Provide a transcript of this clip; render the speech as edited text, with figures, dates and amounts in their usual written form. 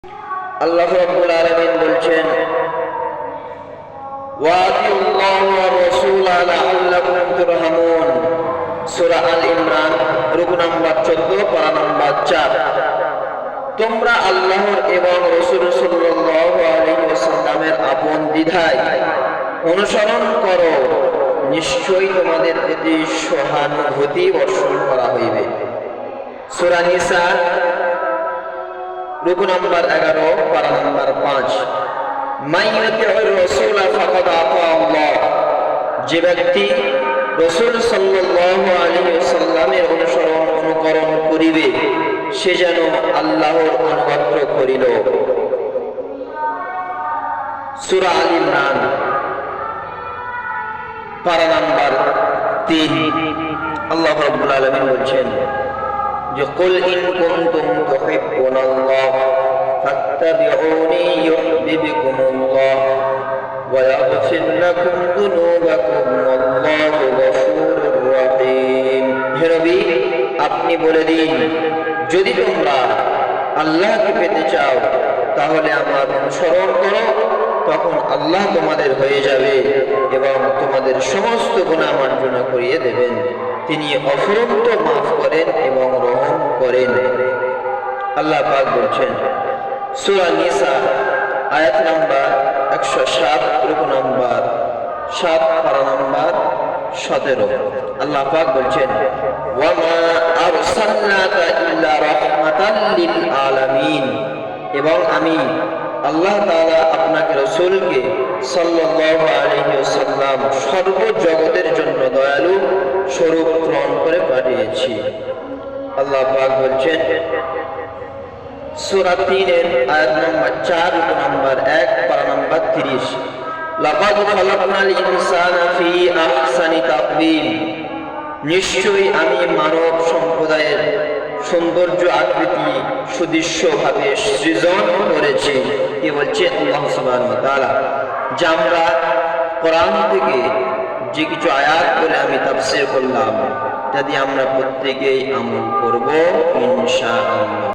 আল্লাহ রাব্বুল আলামিন বলছেন, ওয়া আতিউল্লাহ ওয়া রাসূলা লাআল্লাকুম তুরহামুন। সূরা আল ইমরান রুকু নাম্বার 14 পারা নাম্বার 4। তোমরা আল্লাহর এবং রাসূল সাল্লাল্লাহু আলাইহি ওয়াসাল্লামের আপন দ্বিধায় অনুসরণ করো, নিশ্চয়ই তোমাদের প্রতি সহানুভূতি বর্ষণ করা হইবে। সূরা নিসা রুকু নাম্বার 11 পারা নাম্বার 5। মাইয়াতিউর রাসূল ফাকাদ আতা আল্লাহ। যে ব্যক্তি রাসূল সাল্লাল্লাহু আলাইহি ওয়াসাল্লামের অনুকরণ করিবে, সে যেন আল্লাহর অনুগত্য করিল। সূরা আল ইমরান পারা নাম্বার 3। আল্লাহ রাব্বুল আলামিন বলছেন যে, কুল ইন কুনতুম তুহিব্বুনাল্লাহ ফাত্তাবিউনি ইউহিব্বুকুমুল্লাহ ওয়া ইয়াগফির লাকুম যুনুবাকুম ওয়াল্লাহু গফুরুর রহিম। হে নবী, আপনি বলে দিন, যদি তোমরা আল্লাহকে পেতে চাও তাহলে আমার অনুসরণ করো, তখন আল্লাহ তোমাদের হয়ে যাবে এবং তোমাদের সমস্ত গুনাহ মার্জনা করিয়ে দেবেন। তিনি অফুরন্ত মাফ করেন এবং রহম করেন। আল্লাহ পাক বলছেন সূরা নিসা আয়াত নাম্বার 107 রুকু নাম্বার 7 পারা নাম্বার 17। আল্লাহ পাক বলছেন, ওয়া মা আরসালনাকা ইল্লা রাহমাতাল লিল আলামিন। এবং আমি আল্লাহ তাআলা আপনাকে রাসূলকে সাল্লাল্লাহু আলাইহি ওয়াসাল্লাম সর্বজগতের জন্য দয়ালু স্বরূপ গ্রহণ করে পাঠিয়েছি। আল্লাহ পাক বলছেন সূরা 3 এর আয়াত নাম্বার 4 রুকু নাম্বার 1 পারা নাম্বার 30। লাকাদ খালাকনাল ইনসানা ফি আহসানি তাকওয়িম। নিশ্চয়ই আমি মানব সম্প্রদায়ের সৌন্দর্য আকৃতি সুদৃশ্যভাবে সৃজন করেছি। কে বলছে? আল্লাহ সুবহানাহু ওয়া তাআলা। যা আমরা কোরআন থেকে যে কিছু আয়াত বলে আমি তাফসীর করলাম, যদি আমরা প্রত্যেকেই আমল করব ইনশাআল্লাহ।